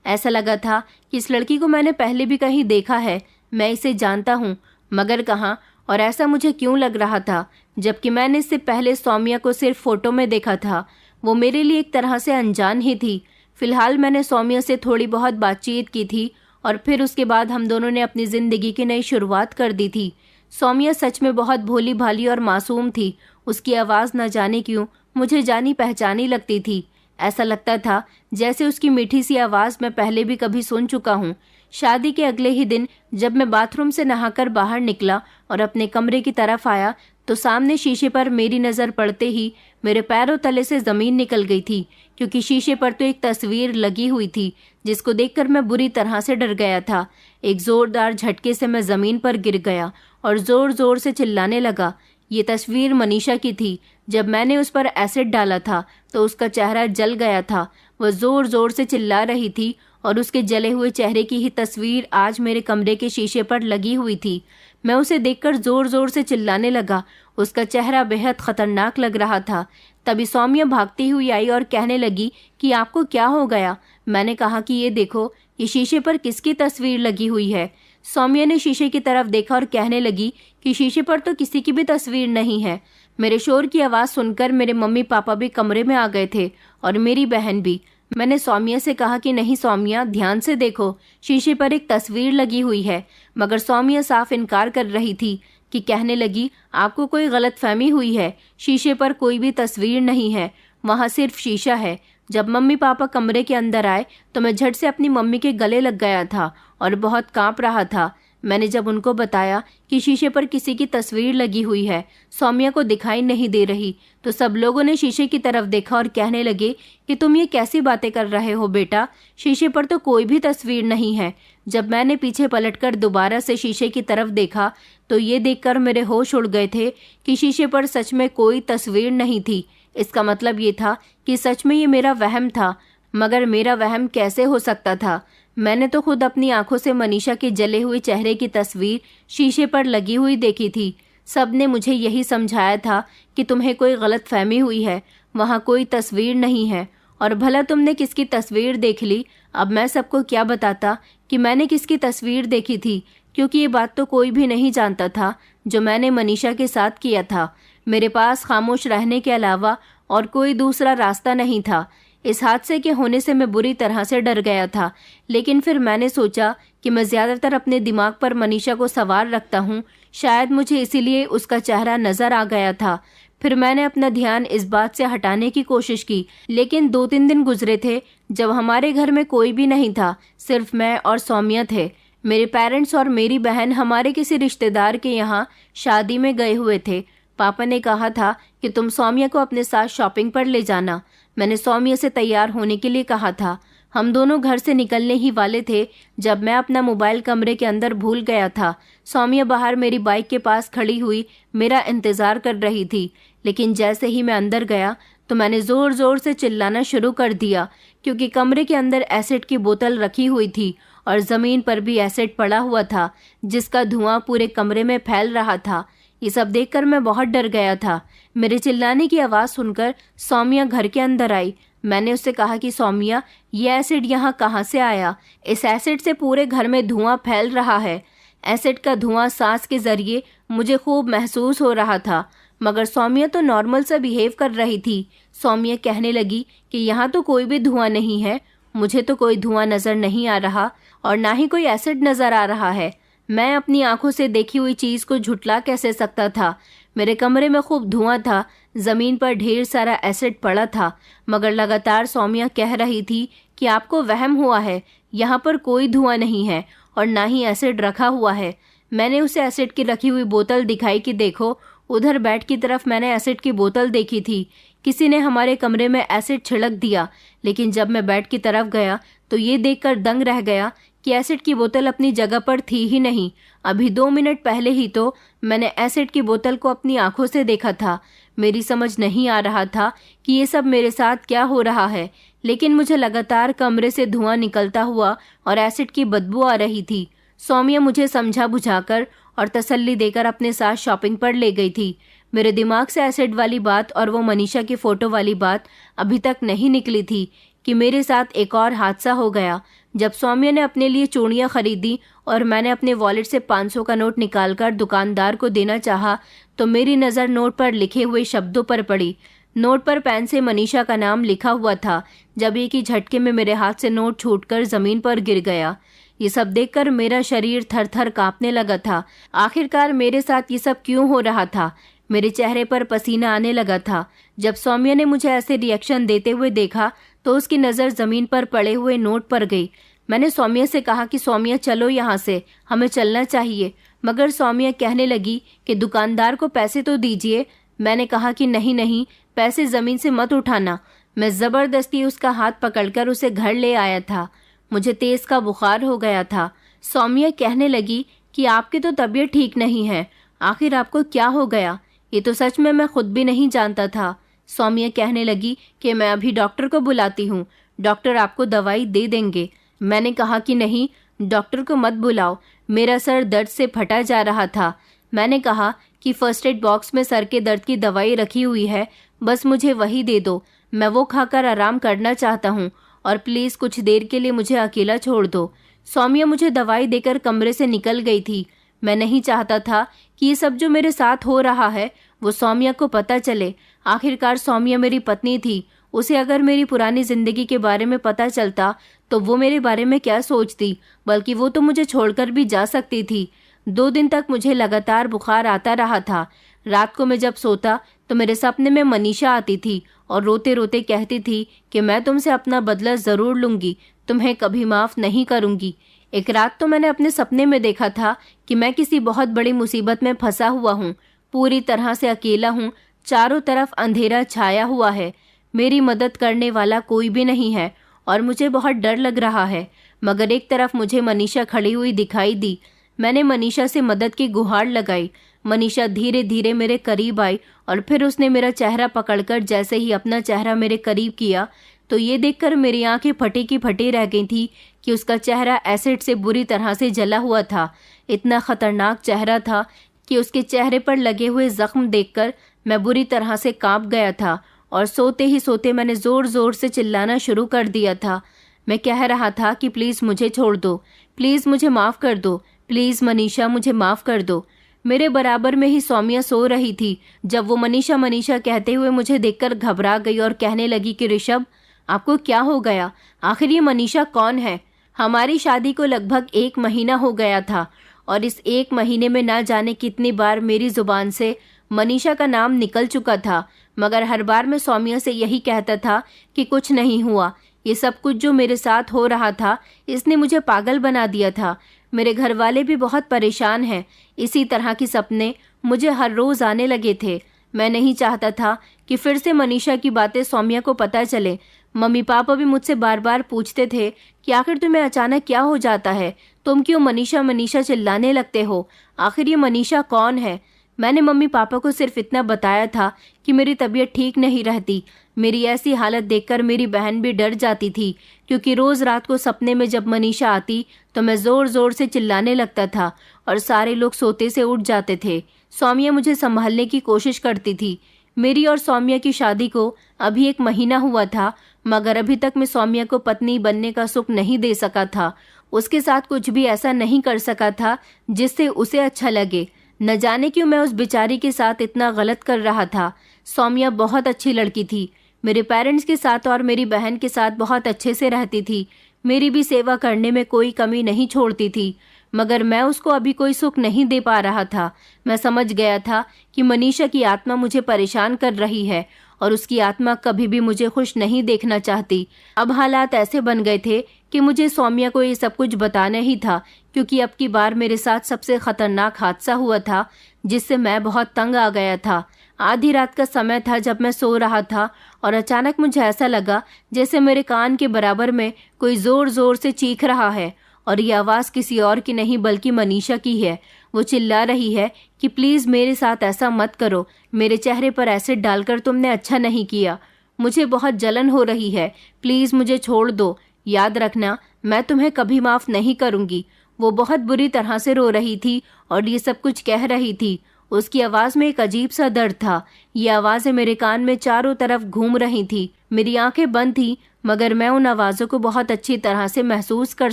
ऐसा लगा था कि इस लड़की को मैंने पहले भी कहीं देखा है, मैं इसे जानता हूँ, मगर कहाँ और ऐसा मुझे क्यों लग रहा था, जबकि मैंने इससे पहले सौम्या को सिर्फ फोटो में देखा था। वो मेरे लिए एक तरह से अनजान ही थी। फिलहाल मैंने सौम्या से थोड़ी बहुत बातचीत की थी और फिर उसके बाद हम दोनों ने अपनी ज़िंदगी की नई शुरुआत कर दी थी। सौम्या सच में बहुत भोली भाली और मासूम थी। उसकी आवाज़ न जाने क्यों मुझे जानी पहचानी लगती थी। ऐसा लगता था जैसे उसकी मीठी सी आवाज़ मैं पहले भी कभी सुन चुका हूँ। शादी के अगले ही दिन जब मैं बाथरूम से नहाकर बाहर निकला और अपने कमरे की तरफ आया तो सामने शीशे पर मेरी नज़र पड़ते ही मेरे पैरों तले से ज़मीन निकल गई थी, क्योंकि शीशे पर तो एक तस्वीर लगी हुई थी जिसको देखकर मैं बुरी तरह से डर गया था। एक ज़ोरदार झटके से मैं ज़मीन पर गिर गया और ज़ोर ज़ोर से चिल्लाने लगा। ये तस्वीर मनीषा की थी। जब मैंने उस पर एसिड डाला था तो उसका चेहरा जल गया था। वह ज़ोर ज़ोर से चिल्ला रही थी और उसके जले हुए चेहरे की ही तस्वीर आज मेरे कमरे के शीशे पर लगी हुई थी। मैं उसे देखकर ज़ोर ज़ोर से चिल्लाने लगा। उसका चेहरा बेहद खतरनाक लग रहा था। तभी सौम्या भागती हुई आई और कहने लगी कि आपको क्या हो गया। मैंने कहा कि ये देखो, ये शीशे पर किसकी तस्वीर लगी हुई है। सौम्या ने शीशे की तरफ देखा और कहने लगी कि शीशे पर तो किसी की भी तस्वीर नहीं है। मेरे शोर की आवाज़ सुनकर मेरे मम्मी पापा भी कमरे में आ गए थे और मेरी बहन भी। मैंने सौम्या से कहा कि नहीं सौम्या, ध्यान से देखो, शीशे पर एक तस्वीर लगी हुई है। मगर सौम्या साफ इनकार कर रही थी कि कहने लगी आपको कोई गलतफहमी हुई है, शीशे पर कोई भी तस्वीर नहीं है, वहाँ सिर्फ शीशा है। जब मम्मी पापा कमरे के अंदर आए तो मैं झट से अपनी मम्मी के गले लग गया था और बहुत कांप रहा था। मैंने जब उनको बताया कि शीशे पर किसी की तस्वीर लगी हुई है, सौम्या को दिखाई नहीं दे रही, तो सब लोगों ने शीशे की तरफ देखा और कहने लगे कि तुम ये कैसी बातें कर रहे हो बेटा, शीशे पर तो कोई भी तस्वीर नहीं है। जब मैंने पीछे पलटकर दोबारा से शीशे की तरफ देखा तो ये देखकर मेरे होश उड़ गए थे कि शीशे पर सच में कोई तस्वीर नहीं थी। इसका मतलब ये था कि सच में ये मेरा वहम था। मगर मेरा वहम कैसे हो सकता था? मैंने तो खुद अपनी आंखों से मनीषा के जले हुए चेहरे की तस्वीर शीशे पर लगी हुई देखी थी। सबने मुझे यही समझाया था कि तुम्हें कोई गलतफहमी हुई है, वहाँ कोई तस्वीर नहीं है। और भला तुमने किसकी तस्वीर देख ली? अब मैं सबको क्या बताता कि मैंने किसकी तस्वीर देखी थी, क्योंकि ये बात तो कोई भी नहीं जानता था जो मैंने मनीषा के साथ किया था। मेरे पास खामोश रहने के अलावा और कोई दूसरा रास्ता नहीं था। इस हादसे के होने से मैं बुरी तरह से डर गया था, लेकिन फिर मैंने सोचा कि मैं ज़्यादातर अपने दिमाग पर मनीषा को सवार रखता हूँ, शायद मुझे इसीलिए उसका चेहरा नज़र आ गया था। फिर मैंने अपना ध्यान इस बात से हटाने की कोशिश की, लेकिन 2-3 दिन गुजरे थे जब हमारे घर में कोई भी नहीं था, सिर्फ मैं और सौम्या थे। मेरे पेरेंट्स और मेरी बहन हमारे किसी रिश्तेदार के यहाँ शादी में गए हुए थे। पापा ने कहा था कि तुम सौम्या को अपने साथ शॉपिंग पर ले जाना। मैंने सौम्या से तैयार होने के लिए कहा था। हम दोनों घर से निकलने ही वाले थे जब मैं अपना मोबाइल कमरे के अंदर भूल गया था। सौम्या बाहर मेरी बाइक के पास खड़ी हुई मेरा इंतज़ार कर रही थी, लेकिन जैसे ही मैं अंदर गया तो मैंने ज़ोर ज़ोर से चिल्लाना शुरू कर दिया, क्योंकि कमरे के अंदर एसिड की बोतल रखी हुई थी और ज़मीन पर भी एसिड पड़ा हुआ था, जिसका धुआं पूरे कमरे में फैल रहा था। ये सब देखकर मैं बहुत डर गया था। मेरे चिल्लाने की आवाज़ सुनकर सौम्या घर के अंदर आई। मैंने उससे कहा कि सौम्या, ये एसिड यहाँ कहाँ से आया? इस एसिड से पूरे घर में धुआं फैल रहा है। एसिड का धुआं सांस के जरिए मुझे खूब महसूस हो रहा था, मगर सौम्या तो नॉर्मल सा बिहेव कर रही थी। सौम्या कहने लगी कि यहाँ तो कोई भी धुआं नहीं है, मुझे तो कोई धुआं नज़र नहीं आ रहा और ना ही कोई एसिड नज़र आ रहा है। मैं अपनी आंखों से देखी हुई चीज़ को झुटला कैसे सकता था? मेरे कमरे में खूब धुआं था, ज़मीन पर ढेर सारा एसिड पड़ा था, मगर लगातार सौम्या कह रही थी कि आपको वहम हुआ है, यहाँ पर कोई धुआं नहीं है और ना ही एसिड रखा हुआ है। मैंने उसे एसिड की रखी हुई बोतल दिखाई कि देखो, उधर बेड की तरफ मैंने एसिड की बोतल देखी थी। किसी ने हमारे कमरे में एसिड छिड़क दिया, लेकिन जब मैं बेड की तरफ गया तो ये देखकर दंग रह गया कि एसिड की बोतल अपनी जगह पर थी ही नहीं। अभी 2 मिनट पहले ही तो मैंने एसिड की बोतल को अपनी आंखों से देखा था। मेरी समझ नहीं आ रहा था कि ये सब मेरे साथ क्या हो रहा है, लेकिन मुझे लगातार कमरे से धुआं निकलता हुआ और एसिड की बदबू आ रही थी। सौम्या मुझे समझा बुझाकर और तसल्ली देकर अपने साथ शॉपिंग पर ले गई थी। मेरे दिमाग से एसिड वाली बात और वो मनीषा की फोटो वाली बात अभी तक नहीं निकली थी कि मेरे साथ एक और हादसा हो गया। जब सौम्या ने अपने लिए चूड़ियाँ खरीदी और मैंने अपने वॉलेट से 500 का नोट निकालकर दुकानदार को देना चाहा, तो मेरी नज़र नोट पर लिखे हुए शब्दों पर पड़ी। नोट पर पेन से मनीषा का नाम लिखा हुआ था। जब एक ही झटके में मेरे हाथ से नोट छूटकर जमीन पर गिर गया। ये सब देखकर मेरा शरीर थर थर कांपने लगा था। आखिरकार मेरे साथ ये सब क्यों हो रहा था? मेरे चेहरे पर पसीना आने लगा था। जब सौम्या ने मुझे ऐसे रिएक्शन देते हुए देखा तो उसकी नज़र जमीन पर पड़े हुए नोट पर गई। मैंने सौम्या से कहा कि सौम्या चलो यहाँ से, हमें चलना चाहिए। मगर सौम्या कहने लगी कि दुकानदार को पैसे तो दीजिए। मैंने कहा कि नहीं नहीं, पैसे ज़मीन से मत उठाना। मैं ज़बरदस्ती उसका हाथ पकड़कर उसे घर ले आया था। मुझे तेज़ का बुखार हो गया था। सौम्या कहने लगी कि आपकी तो तबीयत ठीक नहीं है, आखिर आपको क्या हो गया? ये तो सच में मैं खुद भी नहीं जानता था। सौम्या कहने लगी कि मैं अभी डॉक्टर को बुलाती हूँ, डॉक्टर आपको दवाई दे देंगे। मैंने कहा कि नहीं, डॉक्टर को मत बुलाओ, मेरा सर दर्द से फटा जा रहा था। मैंने कहा कि फर्स्ट एड बॉक्स में सर के दर्द की दवाई रखी हुई है, बस मुझे वही दे दो। मैं वो खाकर आराम करना चाहता हूँ और प्लीज़ कुछ देर के लिए मुझे अकेला छोड़ दो। सौम्या मुझे दवाई देकर कमरे से निकल गई थी। मैं नहीं चाहता था कि ये सब जो मेरे साथ हो रहा है वो सौम्या को पता चले। आखिरकार सौम्या मेरी पत्नी थी। उसे अगर मेरी पुरानी जिंदगी के बारे में पता चलता तो वो मेरे बारे में क्या सोचती, बल्कि वो तो मुझे छोड़कर भी जा सकती थी। 2 दिन तक मुझे लगातार बुखार आता रहा था। रात को मैं जब सोता तो मेरे सपने में मनीषा आती थी और रोते रोते कहती थी कि मैं तुमसे अपना बदला ज़रूर लूँगी, तुम्हें कभी माफ़ नहीं करूँगी। एक रात तो मैंने अपने सपने में देखा था कि मैं किसी बहुत बड़ी मुसीबत में फंसा हुआ हूँ, पूरी तरह से अकेला हूँ, चारों तरफ अंधेरा छाया हुआ है, मेरी मदद करने वाला कोई भी नहीं है और मुझे बहुत डर लग रहा है। मगर एक तरफ मुझे मनीषा खड़ी हुई दिखाई दी। मैंने मनीषा से मदद की गुहार लगाई। मनीषा धीरे धीरे मेरे करीब आई और फिर उसने मेरा चेहरा पकड़कर जैसे ही अपना चेहरा मेरे करीब किया तो ये देखकर मेरी आंखें फटी की फटी रह गई थी कि उसका चेहरा एसिड से बुरी तरह से जला हुआ था। इतना खतरनाक चेहरा था कि उसके चेहरे पर लगे हुए जख्म देखकर मैं बुरी तरह से कांप गया था और सोते ही सोते मैंने ज़ोर ज़ोर से चिल्लाना शुरू कर दिया था। मैं कह रहा था कि प्लीज़ मुझे छोड़ दो, प्लीज़ मुझे माफ़ कर दो, प्लीज़ मनीषा मुझे माफ़ कर दो। मेरे बराबर में ही सौम्या सो रही थी। जब वो मनीषा मनीषा कहते हुए मुझे देखकर घबरा गई और कहने लगी कि ऋषभ, आपको क्या हो गया? आखिर ये मनीषा कौन है? हमारी शादी को लगभग 1 महीना हो गया था और इस 1 महीने में ना जाने कितनी बार मेरी जुबान से मनीषा का नाम निकल चुका था, मगर हर बार मैं सौम्या से यही कहता था कि कुछ नहीं हुआ। ये सब कुछ जो मेरे साथ हो रहा था इसने मुझे पागल बना दिया था। मेरे घर वाले भी बहुत परेशान हैं। इसी तरह के सपने मुझे हर रोज़ आने लगे थे। मैं नहीं चाहता था कि फिर से मनीषा की बातें सौम्या को पता चले। मम्मी पापा भी मुझसे बार बार पूछते थे कि आखिर तुम्हें अचानक क्या हो जाता है, तुम क्यों मनीषा मनीषा चिल्लाने लगते हो, आखिर ये मनीषा कौन है? मैंने मम्मी पापा को सिर्फ इतना बताया था कि मेरी तबीयत ठीक नहीं रहती। मेरी ऐसी हालत देखकर मेरी बहन भी डर जाती थी, क्योंकि रोज़ रात को सपने में जब मनीषा आती तो मैं ज़ोर ज़ोर से चिल्लाने लगता था और सारे लोग सोते से उठ जाते थे। सौम्या मुझे संभालने की कोशिश करती थी। मेरी और सौम्या की शादी को अभी 1 महीना हुआ था, मगर अभी तक मैं सौम्या को पत्नी बनने का सुख नहीं दे सका था। उसके साथ कुछ भी ऐसा नहीं कर सका था जिससे उसे अच्छा लगे। न जाने क्यों मैं उस बेचारी के साथ इतना गलत कर रहा था। सौम्या बहुत अच्छी लड़की थी। मेरे पेरेंट्स के साथ और मेरी बहन के साथ बहुत अच्छे से रहती थी। मेरी भी सेवा करने में कोई कमी नहीं छोड़ती थी, मगर मैं उसको अभी कोई सुख नहीं दे पा रहा था। मैं समझ गया था कि मनीषा की आत्मा मुझे परेशान कर रही है और उसकी आत्मा कभी भी मुझे खुश नहीं देखना चाहती। अब हालात ऐसे बन गए थे कि मुझे सौम्या को ये सब कुछ बताना ही था, क्योंकि अब की बार मेरे साथ सबसे खतरनाक हादसा हुआ था जिससे मैं बहुत तंग आ गया था। आधी रात का समय था जब मैं सो रहा था और अचानक मुझे ऐसा लगा जैसे मेरे कान के बराबर में कोई ज़ोर ज़ोर से चीख रहा है और ये आवाज़ किसी और की नहीं बल्कि मनीषा की है। वो चिल्ला रही है कि प्लीज़ मेरे साथ ऐसा मत करो, मेरे चेहरे पर एसिड डालकर तुमने अच्छा नहीं किया, मुझे बहुत जलन हो रही है, प्लीज़ मुझे छोड़ दो, याद रखना मैं तुम्हें कभी माफ़ नहीं करूँगी। वो बहुत बुरी तरह से रो रही थी और ये सब कुछ कह रही थी। उसकी आवाज़ में एक अजीब सा दर्द था। ये आवाज़ें मेरे कान में चारों तरफ घूम रही थी। मेरी आंखें बंद थी मगर मैं उन आवाज़ों को बहुत अच्छी तरह से महसूस कर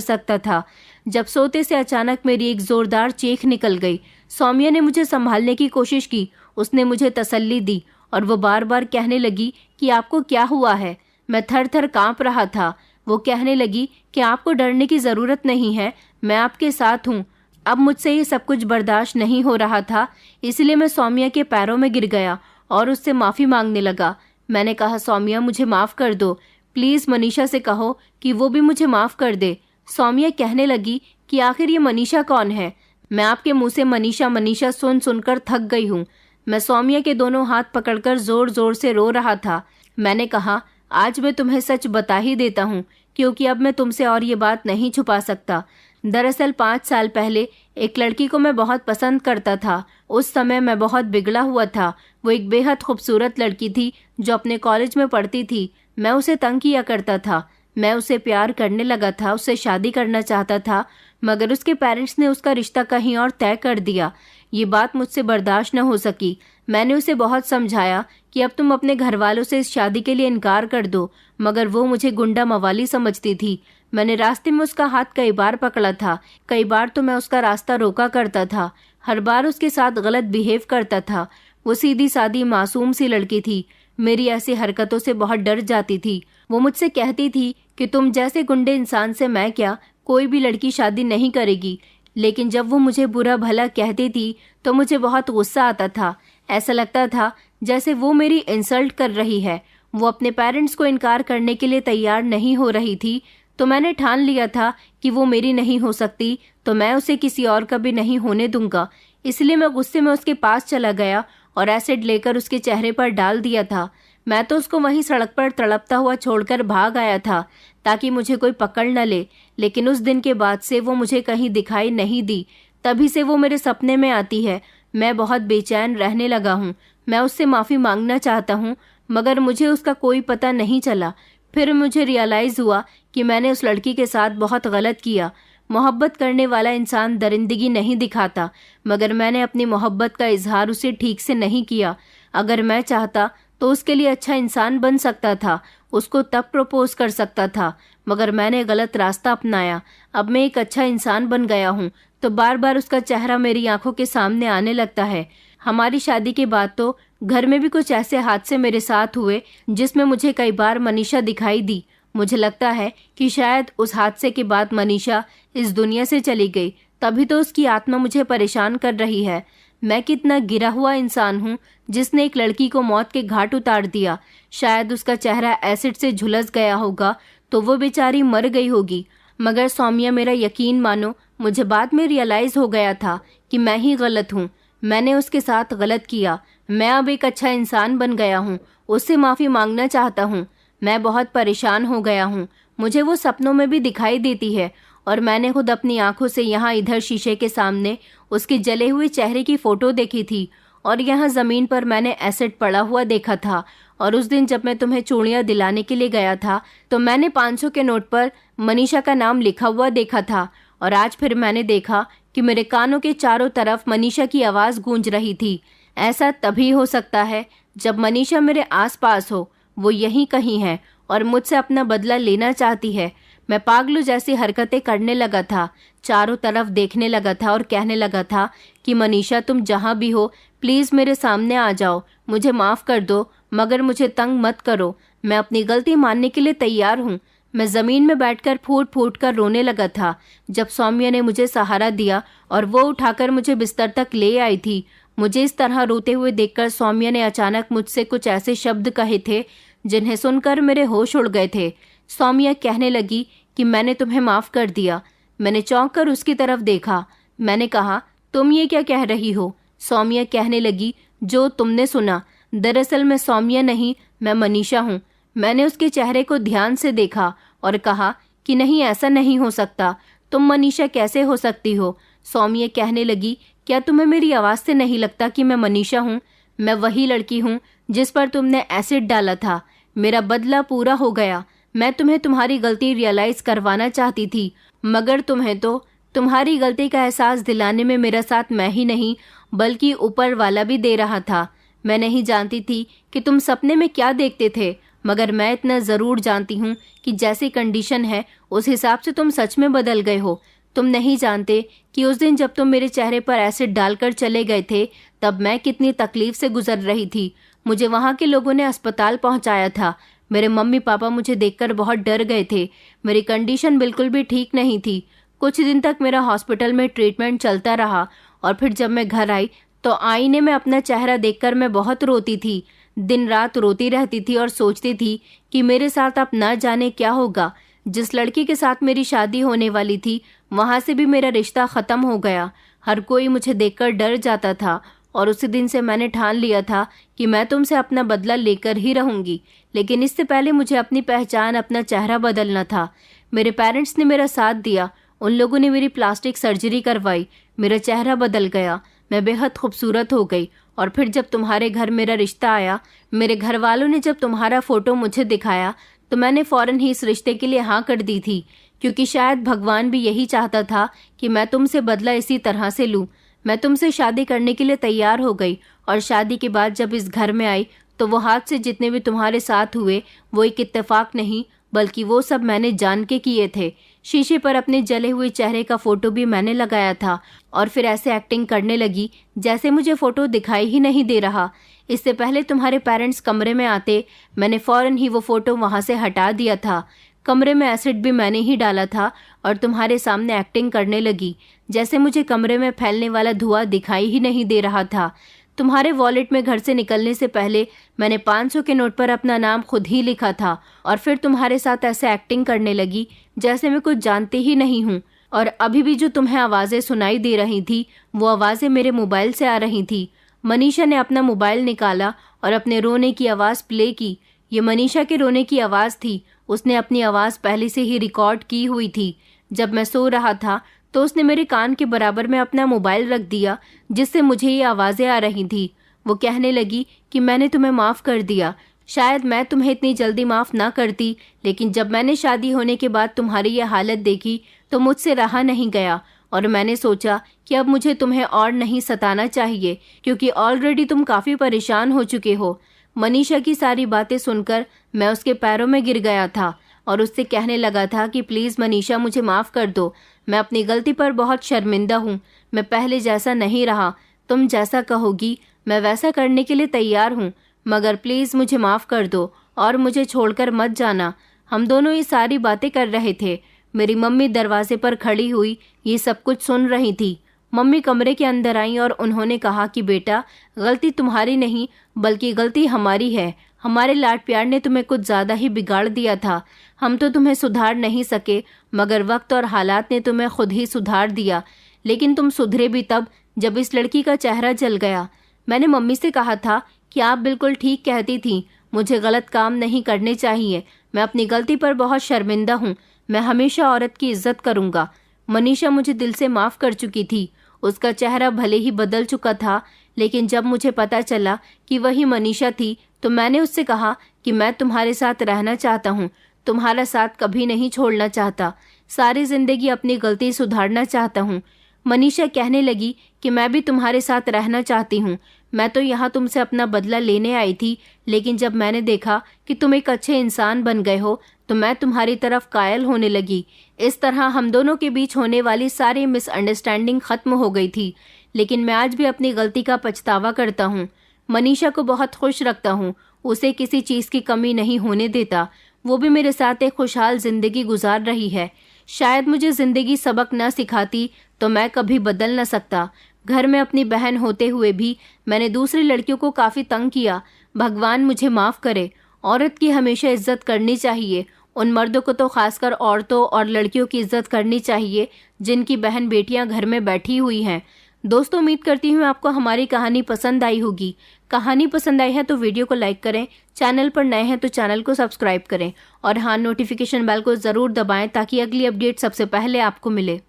सकता था। जब सोते से अचानक मेरी एक ज़ोरदार चीख निकल गई। सौम्या ने मुझे संभालने की कोशिश की। उसने मुझे तसल्ली दी और वो बार बार कहने लगी कि आपको क्या हुआ है। मैं थर थर काँप रहा था। वो कहने लगी कि आपको डरने की ज़रूरत नहीं है, मैं आपके साथ हूँ। अब मुझसे ये सब कुछ बर्दाश्त नहीं हो रहा था, इसलिए मैं सौम्या के पैरों में गिर गया और उससे माफ़ी मांगने लगा। मैंने कहा, सौम्या मुझे माफ़ कर दो, प्लीज़ मनीषा से कहो कि वो भी मुझे माफ़ कर दे। सौम्या कहने लगी कि आखिर ये मनीषा कौन है? मैं आपके मुंह से मनीषा मनीषा सुनकर थक गई हूँ। मैं सौम्या के दोनों हाथ पकड़कर ज़ोर ज़ोर से रो रहा था। मैंने कहा, आज मैं तुम्हें सच बता ही देता हूँ, क्योंकि अब मैं तुमसे और ये बात नहीं छुपा सकता। दरअसल 5 साल पहले एक लड़की को मैं बहुत पसंद करता था। उस समय मैं बहुत बिगड़ा हुआ था। वो एक बेहद खूबसूरत लड़की थी जो अपने कॉलेज में पढ़ती थी। मैं उसे तंग किया करता था। मैं उसे प्यार करने लगा था, उससे शादी करना चाहता था, मगर उसके पेरेंट्स ने उसका रिश्ता कहीं और तय कर दिया। ये बात मुझसे बर्दाश्त न हो सकी। मैंने उसे बहुत समझाया कि अब तुम अपने घर वालों से इस शादी के लिए इनकार कर दो, मगर वो मुझे गुंडा मवाली समझती थी। मैंने रास्ते में उसका हाथ कई बार पकड़ा था, कई बार तो मैं उसका रास्ता रोका करता था। हर बार उसके साथ गलत बिहेव करता था। वो सीधी सादी मासूम सी लड़की थी। मेरी ऐसी हरकतों से बहुत डर जाती थी। वो मुझसे कहती थी कि तुम जैसे गुंडे इंसान से मैं क्या, कोई भी लड़की शादी नहीं करेगी। लेकिन जब वो मुझे बुरा भला कहती थी तो मुझे बहुत गुस्सा आता था। ऐसा लगता था जैसे वो मेरी इंसल्ट कर रही है। वो अपने पेरेंट्स को इनकार करने के लिए तैयार नहीं हो रही थी, तो मैंने ठान लिया था कि वो मेरी नहीं हो सकती तो मैं उसे किसी और का भी नहीं होने दूंगा। इसलिए मैं गुस्से में उसके पास चला गया और एसिड लेकर उसके चेहरे पर डाल दिया था। मैं तो उसको वहीं सड़क पर तड़पता हुआ छोड़कर भाग आया था ताकि मुझे कोई पकड़ न ले। लेकिन उस दिन के बाद से वो मुझे कहीं दिखाई नहीं दी। तभी से वो मेरे सपने में आती है। मैं बहुत बेचैन रहने लगा हूँ। मैं उससे माफ़ी मांगना चाहता हूँ, मगर मुझे उसका कोई पता नहीं चला। फिर मुझे रियलाइज़ हुआ कि मैंने उस लड़की के साथ बहुत गलत किया। मोहब्बत करने वाला इंसान दरिंदगी नहीं दिखाता, मगर मैंने अपनी मोहब्बत का इजहार उसे ठीक से नहीं किया। अगर मैं चाहता तो उसके लिए अच्छा इंसान बन सकता था, उसको तब प्रपोज कर सकता था, मगर मैंने गलत रास्ता अपनाया। अब मैं एक अच्छा इंसान बन गया हूँ तो बार बार उसका चेहरा मेरी आंखों के सामने आने लगता है। हमारी शादी के बाद तो घर में भी कुछ ऐसे हादसे मेरे साथ हुए जिसमें मुझे कई बार मनीषा दिखाई दी। मुझे लगता है कि शायद उस हादसे के बाद मनीषा इस दुनिया से चली गई, तभी तो उसकी आत्मा मुझे परेशान कर रही है। मैं कितना गिरा हुआ इंसान हूँ जिसने एक लड़की को मौत के घाट उतार दिया। शायद उसका चेहरा एसिड से झुलस गया होगा तो वो बेचारी मर गई होगी। मगर सौम्या, मेरा यकीन मानो, मुझे बाद में रियलाइज़ हो गया था कि मैं ही गलत हूँ। मैंने उसके साथ गलत किया। मैं अब एक अच्छा इंसान बन गया हूँ। उससे माफ़ी मांगना चाहता हूँ। मैं बहुत परेशान हो गया हूँ। मुझे वो सपनों में भी दिखाई देती है और मैंने खुद अपनी आंखों से यहाँ इधर शीशे के सामने उसके जले हुए चेहरे की फ़ोटो देखी थी और यहाँ ज़मीन पर मैंने एसिड पड़ा हुआ देखा था। और उस दिन जब मैं तुम्हें चूड़ियाँ दिलाने के लिए गया था तो मैंने 500 के नोट पर मनीषा का नाम लिखा हुआ देखा था। और आज फिर मैंने देखा कि मेरे कानों के चारों तरफ मनीषा की आवाज़ गूंज रही थी। ऐसा तभी हो सकता है जब मनीषा मेरे आसपास हो। वो यहीं कहीं है और मुझसे अपना बदला लेना चाहती है। मैं पागलों जैसी हरकतें करने लगा था, चारों तरफ देखने लगा था और कहने लगा था कि मनीषा, तुम जहाँ भी हो प्लीज़ मेरे सामने आ जाओ, मुझे माफ़ कर दो, मगर मुझे तंग मत करो। मैं अपनी गलती मानने के लिए तैयार हूँ। मैं ज़मीन में बैठकर फूट फूट कर रोने लगा था जब सौम्या ने मुझे सहारा दिया और वो उठाकर मुझे बिस्तर तक ले आई थी। मुझे इस तरह रोते हुए देखकर सौम्या ने अचानक मुझसे कुछ ऐसे शब्द कहे थे जिन्हें सुनकर मेरे होश उड़ गए थे। सौम्या कहने लगी कि मैंने तुम्हें माफ़ कर दिया। मैंने चौंक कर उसकी तरफ देखा। मैंने कहा, तुम ये क्या कह रही हो? सौम्या कहने लगी, जो तुमने सुना। दरअसल मैं सौम्या नहीं, मैं मनीषा हूँ। मैंने उसके चेहरे को ध्यान से देखा और कहा कि नहीं, ऐसा नहीं हो सकता। तुम मनीषा कैसे हो सकती हो? सौम्य कहने लगी, क्या तुम्हें मेरी आवाज़ से नहीं लगता कि मैं मनीषा हूँ? मैं वही लड़की हूँ जिस पर तुमने एसिड डाला था। मेरा बदला पूरा हो गया। मैं तुम्हें तुम्हारी गलती रियलाइज़ करवाना चाहती थी, मगर तुम्हें तो तुम्हारी गलती का एहसास दिलाने में मेरा साथ मैं ही नहीं बल्कि ऊपर वाला भी दे रहा था। मैं नहीं जानती थी कि तुम सपने में क्या देखते थे, मगर मैं इतना ज़रूर जानती हूँ कि जैसी कंडीशन है उस हिसाब से तुम सच में बदल गए हो। तुम नहीं जानते कि उस दिन जब तुम मेरे चेहरे पर एसिड डालकर चले गए थे तब मैं कितनी तकलीफ से गुजर रही थी। मुझे वहाँ के लोगों ने अस्पताल पहुँचाया था। मेरे मम्मी पापा मुझे देखकर बहुत डर गए थे। मेरी कंडीशन बिल्कुल भी ठीक नहीं थी। कुछ दिन तक मेरा हॉस्पिटल में ट्रीटमेंट चलता रहा और फिर जब मैं घर आई तो आईने में अपना चेहरा देखकर मैं बहुत रोती थी। दिन रात रोती रहती थी और सोचती थी कि मेरे साथ अब ना जाने क्या होगा। जिस लड़की के साथ मेरी शादी होने वाली थी वहाँ से भी मेरा रिश्ता ख़त्म हो गया। हर कोई मुझे देखकर डर जाता था और उसी दिन से मैंने ठान लिया था कि मैं तुमसे अपना बदला लेकर ही रहूँगी। लेकिन इससे पहले मुझे अपनी पहचान, अपना चेहरा बदलना था। मेरे पेरेंट्स ने मेरा साथ दिया। उन लोगों ने मेरी प्लास्टिक सर्जरी करवाई। मेरा चेहरा बदल गया। मैं बेहद खूबसूरत हो गई। और फिर जब तुम्हारे घर मेरा रिश्ता आया, मेरे घर वालों ने जब तुम्हारा फ़ोटो मुझे दिखाया तो मैंने फ़ौरन ही इस रिश्ते के लिए हाँ कर दी थी, क्योंकि शायद भगवान भी यही चाहता था कि मैं तुमसे बदला इसी तरह से लूँ। मैं तुमसे शादी करने के लिए तैयार हो गई और शादी के बाद जब इस घर में आई तो वो हादसे जितने भी तुम्हारे साथ हुए वो एक इत्तेफाक नहीं बल्कि वो सब मैंने जान के किए थे। शीशे पर अपने जले हुए चेहरे का फ़ोटो भी मैंने लगाया था और फिर ऐसे एक्टिंग करने लगी जैसे मुझे फ़ोटो दिखाई ही नहीं दे रहा। इससे पहले तुम्हारे पेरेंट्स कमरे में आते मैंने फ़ौरन ही वो फ़ोटो वहाँ से हटा दिया था। कमरे में एसिड भी मैंने ही डाला था और तुम्हारे सामने एक्टिंग करने लगी जैसे मुझे कमरे में फैलने वाला धुआं दिखाई ही नहीं दे रहा था। तुम्हारे वॉलेट में घर से निकलने से पहले मैंने 500 के नोट पर अपना नाम खुद ही लिखा था और फिर तुम्हारे साथ ऐसे एक्टिंग करने लगी जैसे मैं कुछ जानती ही नहीं हूँ। और अभी भी जो तुम्हें आवाज़ें सुनाई दे रही थी वो आवाज़ें मेरे मोबाइल से आ रही थी। मनीषा ने अपना मोबाइल निकाला और अपने रोने की आवाज़ प्ले की। ये मनीषा के रोने की आवाज़ थी। उसने अपनी आवाज़ पहले से ही रिकॉर्ड की हुई थी। जब मैं सो रहा था तो उसने मेरे कान के बराबर में अपना मोबाइल रख दिया जिससे मुझे ये आवाज़ें आ रही थी। वो कहने लगी कि मैंने तुम्हें माफ़ कर दिया। शायद मैं तुम्हें इतनी जल्दी माफ़ ना करती, लेकिन जब मैंने शादी होने के बाद तुम्हारी ये हालत देखी तो मुझसे रहा नहीं गया और मैंने सोचा कि अब मुझे तुम्हें और नहीं सताना चाहिए, क्योंकि ऑलरेडी तुम काफ़ी परेशान हो चुके हो। मनीषा की सारी बातें सुनकर मैं उसके पैरों में गिर गया था और उससे कहने लगा था कि प्लीज़ मनीषा, मुझे माफ़ कर दो। मैं अपनी गलती पर बहुत शर्मिंदा हूँ। मैं पहले जैसा नहीं रहा। तुम जैसा कहोगी मैं वैसा करने के लिए तैयार हूँ, मगर प्लीज़ मुझे माफ़ कर दो और मुझे छोड़कर मत जाना। हम दोनों ये सारी बातें कर रहे थे। मेरी मम्मी दरवाजे पर खड़ी हुई ये सब कुछ सुन रही थी। मम्मी कमरे के अंदर आई और उन्होंने कहा कि बेटा, गलती तुम्हारी नहीं बल्कि गलती हमारी है। हमारे लाड प्यार ने तुम्हें कुछ ज़्यादा ही बिगाड़ दिया था। हम तो तुम्हें सुधार नहीं सके, मगर वक्त और हालात ने तुम्हें खुद ही सुधार दिया। लेकिन तुम सुधरे भी तब जब इस लड़की का चेहरा जल गया। मैंने मम्मी से कहा था कि आप बिल्कुल ठीक कहती थी, मुझे गलत काम नहीं करने चाहिए। मैं अपनी गलती पर बहुत शर्मिंदा हूँ। मैं हमेशा औरत की इज्जत करूँगा। मनीषा मुझे दिल से माफ़ कर चुकी थी। उसका चेहरा भले ही बदल चुका था, लेकिन जब मुझे पता चला कि वही मनीषा थी तो मैंने उससे कहा कि मैं तुम्हारे साथ रहना चाहता हूँ, तुम्हारा साथ कभी नहीं छोड़ना चाहता, सारी ज़िंदगी अपनी गलती सुधारना चाहता हूँ। मनीषा कहने लगी कि मैं भी तुम्हारे साथ रहना चाहती हूँ। मैं तो यहाँ तुमसे अपना बदला लेने आई थी, लेकिन जब मैंने देखा कि तुम एक अच्छे इंसान बन गए हो तो मैं तुम्हारी तरफ कायल होने लगी। इस तरह हम दोनों के बीच होने वाली सारी मिसअंडरस्टैंडिंग ख़त्म हो गई थी। लेकिन मैं आज भी अपनी गलती का पछतावा करता हूँ। मनीषा को बहुत खुश रखता हूँ, उसे किसी चीज़ की कमी नहीं होने देता। वो भी मेरे साथ एक खुशहाल ज़िंदगी गुजार रही है। शायद मुझे ज़िंदगी सबक न सिखाती तो मैं कभी बदल न सकता। घर में अपनी बहन होते हुए भी मैंने दूसरी लड़कियों को काफ़ी तंग किया। भगवान मुझे माफ़ करे। औरत की हमेशा इज्जत करनी चाहिए। उन मर्दों को तो खासकर औरतों और लड़कियों की इज्जत करनी चाहिए जिनकी बहन बेटियां घर में बैठी हुई हैं। दोस्तों उम्मीद करती हूँ आपको हमारी कहानी पसंद आई होगी। कहानी पसंद आई है तो वीडियो को लाइक करें, चैनल पर नए हैं तो चैनल को सब्सक्राइब करें और हाँ, नोटिफिकेशन बेल को ज़रूर दबाएं ताकि अगली अपडेट सबसे पहले आपको मिले।